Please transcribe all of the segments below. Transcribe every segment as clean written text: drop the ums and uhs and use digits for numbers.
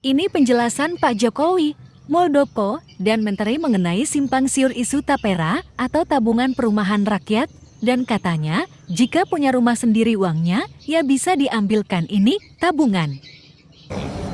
Ini penjelasan Pak Jokowi, Muldoko, dan Menteri mengenai simpang siur isu tapera atau tabungan perumahan rakyat, dan katanya jika punya rumah sendiri uangnya, ya bisa diambilkan ini tabungan.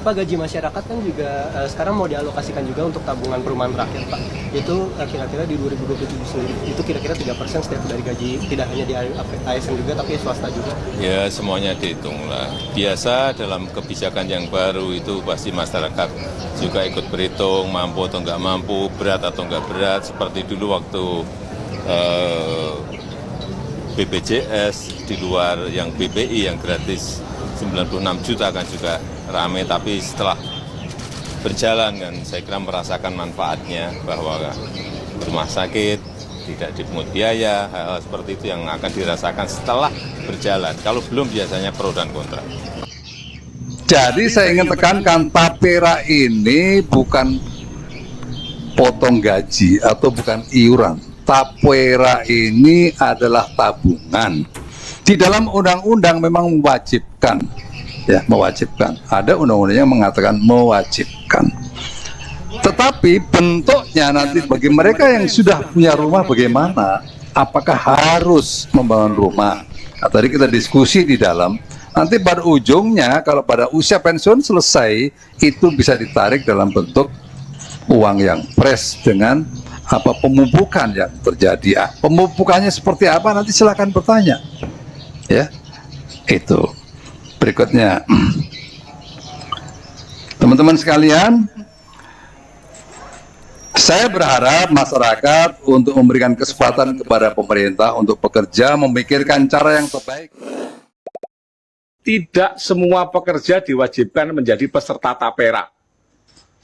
Pak, gaji masyarakat kan juga sekarang mau dialokasikan juga untuk tabungan perumahan rakyat, Pak. Itu kira-kira di 2027 sendiri, itu kira-kira 3% setiap dari gaji, tidak hanya di ASN juga, tapi swasta juga. Ya, semuanya dihitung lah. Biasa dalam kebijakan yang baru itu pasti masyarakat juga ikut berhitung, mampu atau nggak mampu, berat atau nggak berat. Seperti dulu waktu BPJS di luar yang BPI yang gratis 96 juta kan juga rame, tapi setelah berjalan kan saya kira merasakan manfaatnya bahwa rumah sakit tidak dipungut biaya, hal-hal seperti itu yang akan dirasakan setelah berjalan. Kalau belum biasanya pro dan kontra. Jadi saya ingin tekankan, tapera ini bukan potong gaji atau bukan iuran. Tapera ini adalah tabungan. Di dalam undang-undang memang mewajibkan, ya mewajibkan. Ada undang-undang yang mengatakan mewajibkan. Tetapi bentuknya nanti bagi mereka yang sudah punya rumah bagaimana? Apakah harus membangun rumah? Nah, tadi kita diskusi di dalam. Nanti pada ujungnya kalau pada usia pensiun selesai itu bisa ditarik dalam bentuk uang yang fresh dengan apa pemupukan yang terjadi. Pemupukannya seperti apa nanti silakan bertanya. Ya, itu. Berikutnya, teman-teman sekalian, saya berharap masyarakat untuk memberikan kesempatan kepada pemerintah untuk bekerja, memikirkan cara yang terbaik. Tidak semua pekerja diwajibkan menjadi peserta tapera.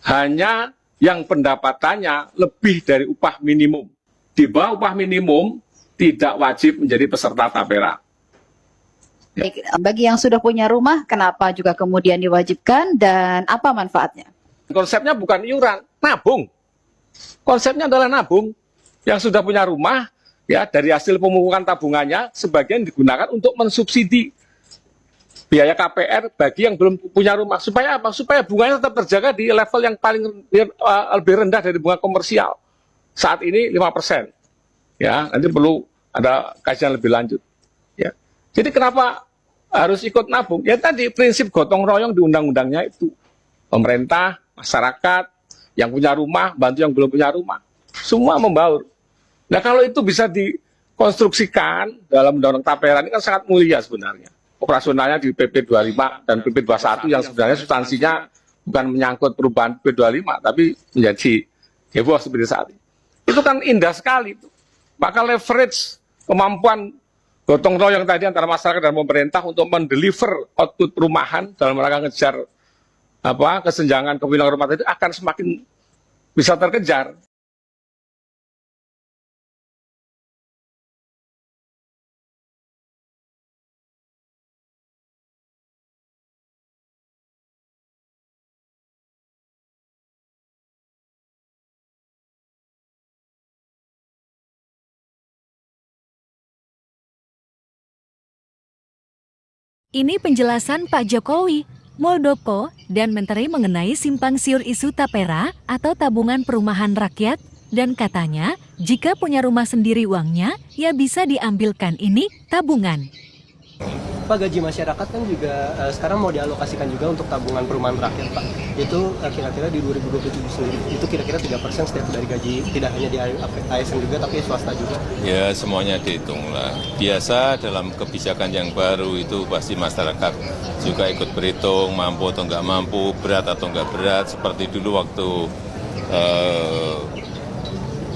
Hanya yang pendapatannya lebih dari upah minimum. Di bawah upah minimum tidak wajib menjadi peserta tapera. Baik, bagi yang sudah punya rumah, kenapa juga kemudian diwajibkan dan apa manfaatnya? Konsepnya bukan iuran, nabung. Konsepnya adalah nabung. Yang sudah punya rumah, ya dari hasil pemupukan tabungannya, sebagian digunakan untuk mensubsidi biaya KPR bagi yang belum punya rumah. Supaya apa? Supaya bunganya tetap terjaga di level yang paling lebih rendah dari bunga komersial. Saat ini 5%. Ya, nanti perlu ada kajian lebih lanjut. Ya. Jadi kenapa harus ikut nabung? Ya tadi prinsip gotong royong di undang-undangnya itu. Pemerintah, masyarakat, yang punya rumah, bantu yang belum punya rumah. Semua membaur. Nah kalau itu bisa dikonstruksikan dalam undang-undang tapera ini kan sangat mulia sebenarnya. Operasionalnya di PP 25 dan PP 21 yang sebenarnya substansinya bukan menyangkut perubahan PP 25, tapi menjadi heboh seperti saat ini. Itu kan indah sekali. Maka leverage kemampuan gotong royong tadi antara masyarakat dan pemerintah untuk mendeliver output perumahan dalam rangka ngejar kesenjangan kepemilikan rumah tadi akan semakin bisa terkejar. Ini penjelasan Pak Jokowi, Muldoko, dan Menteri mengenai simpang siur isu tapera atau tabungan perumahan rakyat, dan katanya jika punya rumah sendiri uangnya, ya bisa diambilkan ini tabungan. Pak, gaji masyarakat kan juga sekarang mau dialokasikan juga untuk tabungan perumahan rakyat, Pak. Itu kira-kira di 2027 sendiri, itu kira-kira 3% setiap dari gaji, tidak hanya di ASN juga, tapi swasta juga. Ya, semuanya dihitung lah. Biasa dalam kebijakan yang baru itu pasti masyarakat juga ikut berhitung, mampu atau nggak mampu, berat atau nggak berat. Seperti dulu waktu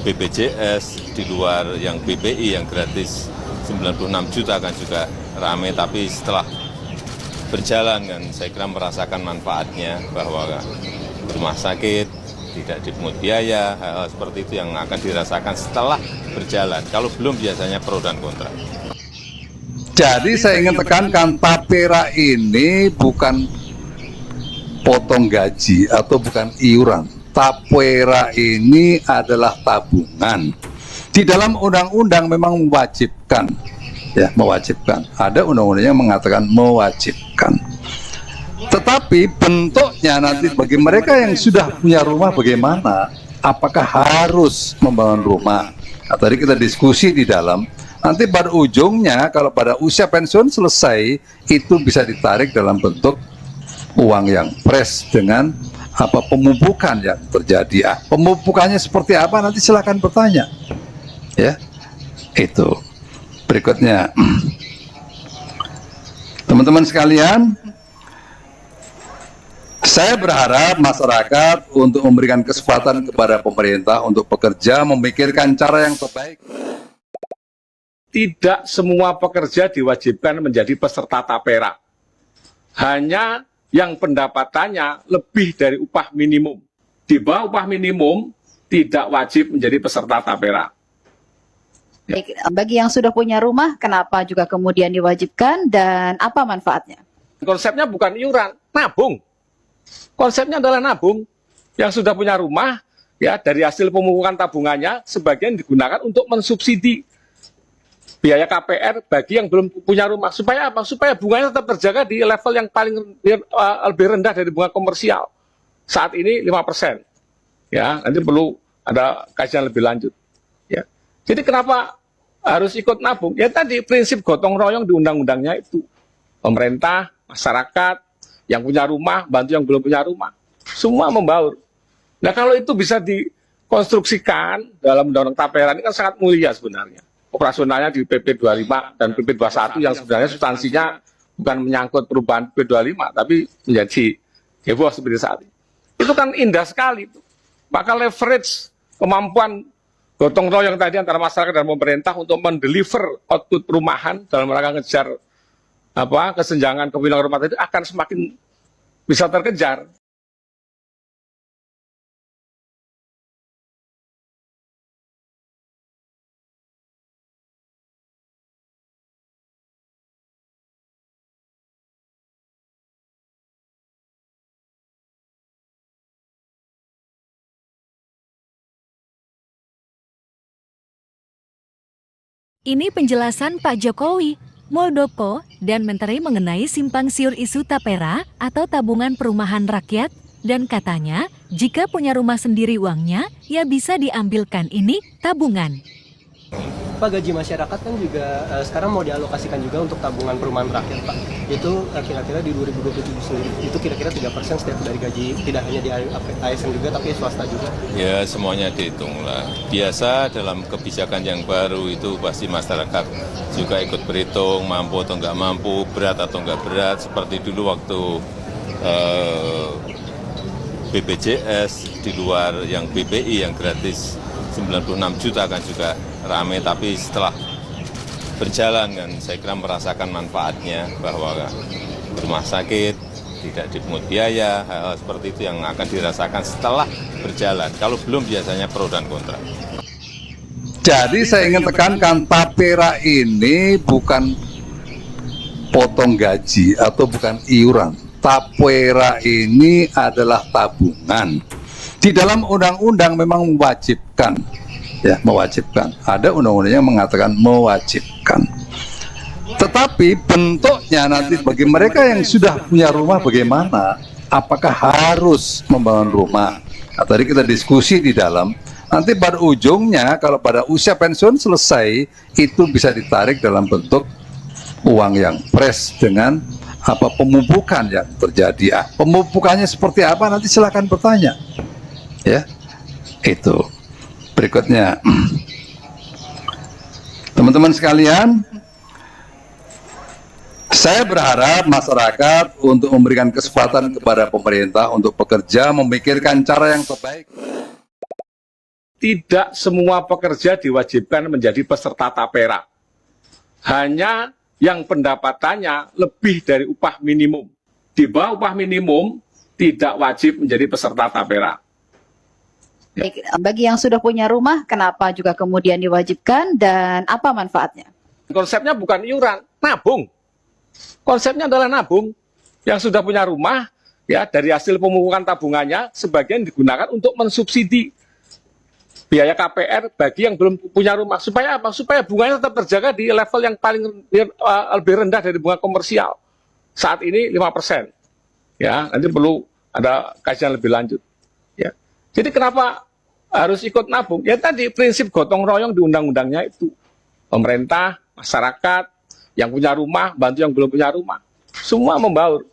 BPJS di luar yang BPI yang gratis 96 juta kan juga rame, tapi setelah berjalan kan saya kira merasakan manfaatnya bahwa rumah sakit tidak dipungut biaya, hal-hal seperti itu yang akan dirasakan setelah berjalan. Kalau belum biasanya pro dan kontra. Jadi saya ingin tekankan, tapera ini bukan potong gaji atau bukan iuran. Tapera ini adalah tabungan. Di dalam undang-undang memang mewajibkan, ya mewajibkan. Ada undang-undang yang mengatakan mewajibkan. Tetapi Tetapi bentuknya nanti bagi mereka yang sudah punya rumah bagaimana? Apakah harus membangun rumah? Nah, tadi kita diskusi di dalam. Nanti pada ujungnya kalau pada usia pensiun selesai itu bisa ditarik dalam bentuk uang yang fresh dengan apa pemupukan yang terjadi. Pemupukannya seperti apa nanti silakan bertanya. Ya. Itu. Berikutnya. Teman-teman sekalian, saya berharap masyarakat untuk memberikan kesempatan kepada pemerintah untuk bekerja memikirkan cara yang terbaik. Tidak semua pekerja diwajibkan menjadi peserta tapera. Hanya yang pendapatannya lebih dari upah minimum. Di bawah upah minimum tidak wajib menjadi peserta tapera. Baik, bagi yang sudah punya rumah, kenapa juga kemudian diwajibkan dan apa manfaatnya? Konsepnya bukan iuran, nabung. Konsepnya adalah nabung. Yang sudah punya rumah, ya dari hasil pemupukan tabungannya, sebagian digunakan untuk mensubsidi biaya KPR bagi yang belum punya rumah. Supaya apa? Supaya bunganya tetap terjaga di level yang paling lebih rendah dari bunga komersial. Saat ini 5%. Ya, nanti perlu ada kajian lebih lanjut. Ya. Jadi kenapa harus ikut nabung? Ya tadi prinsip gotong royong di undang-undangnya itu. Pemerintah, masyarakat, yang punya rumah, bantu yang belum punya rumah. Semua membaur. Nah kalau itu bisa dikonstruksikan dalam undang-undang tapera ini kan sangat mulia sebenarnya. Operasionalnya di PP 25 dan PP 21 yang sebenarnya substansinya bukan menyangkut perubahan PP 25, tapi menjadi heboh seperti saat ini. Itu kan indah sekali. Maka leverage kemampuan gotong royong tadi antara masyarakat dan pemerintah untuk mendeliver output perumahan dalam rangka ngejar kesenjangan kepemilikan rumah tadi akan semakin bisa terkejar. Ini penjelasan Pak Jokowi, Muldoko, dan Menteri mengenai simpang siur isu tapera atau tabungan perumahan rakyat, dan katanya jika punya rumah sendiri uangnya, ya bisa diambilkan ini tabungan. Pak, gaji masyarakat kan juga sekarang mau dialokasikan juga untuk tabungan perumahan rakyat, Pak. Itu kira-kira di 2027 sendiri, itu kira-kira 3% setiap dari gaji, tidak hanya di ASN juga, tapi swasta juga. Ya semuanya dihitung lah. Biasa dalam kebijakan yang baru itu pasti masyarakat juga ikut berhitung, mampu atau nggak mampu, berat atau nggak berat. Seperti dulu waktu BPJS di luar yang BPI yang gratis 96 juta kan juga ramai, tapi setelah berjalan kan saya kira merasakan manfaatnya bahwa rumah sakit tidak dipungut biaya, hal-hal seperti itu yang akan dirasakan setelah berjalan. Kalau belum biasanya pro dan kontra. Jadi saya ingin tekankan tapera ini bukan potong gaji atau bukan iuran. Tapera ini adalah tabungan. Di dalam undang-undang memang mewajibkan, ya mewajibkan. Ada undang-undang yang mengatakan mewajibkan. Tetapi bentuknya nanti bagi mereka yang sudah punya rumah bagaimana? Apakah harus membangun rumah? Nah, tadi kita diskusi di dalam. Nanti pada ujungnya kalau pada usia pensiun selesai itu bisa ditarik dalam bentuk uang yang fresh dengan apa pemupukan yang terjadi. Pemupukannya seperti apa nanti silakan bertanya. Ya, itu. Berikutnya, teman-teman sekalian, saya berharap masyarakat untuk memberikan kesempatan kepada pemerintah untuk bekerja memikirkan cara yang terbaik. Tidak semua pekerja diwajibkan menjadi peserta tapera. Hanya yang pendapatannya lebih dari upah minimum. Di bawah upah minimum tidak wajib menjadi peserta tapera. Baik, bagi yang sudah punya rumah, kenapa juga kemudian diwajibkan dan apa manfaatnya? Konsepnya bukan iuran, nabung. Konsepnya adalah nabung. Yang sudah punya rumah, ya dari hasil pemupukan tabungannya, sebagian digunakan untuk mensubsidi biaya KPR bagi yang belum punya rumah. Supaya apa? Supaya bunganya tetap terjaga di level yang paling lebih rendah dari bunga komersial. Saat ini 5%. Ya, nanti perlu ada kajian lebih lanjut. Ya. Jadi kenapa harus ikut nabung? Ya tadi prinsip gotong royong di undang-undangnya itu. Pemerintah, masyarakat, yang punya rumah, bantu yang belum punya rumah. Semua membaur.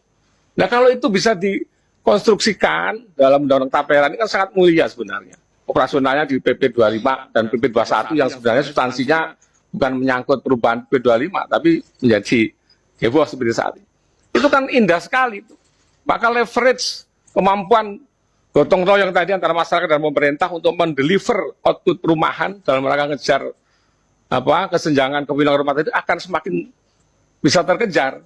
Nah kalau itu bisa dikonstruksikan dalam undang-undang tapera ini kan sangat mulia sebenarnya. Operasionalnya di PP 25 dan PP 21 yang sebenarnya substansinya bukan menyangkut perubahan PP 25, tapi menjadi heboh seperti saat ini. Itu kan indah sekali. Maka leverage kemampuan gotong royong tadi antara masyarakat dan pemerintah untuk mendeliver output perumahan dalam rangka ngejar kesenjangan kewirausahaan rumah tadi akan semakin bisa terkejar.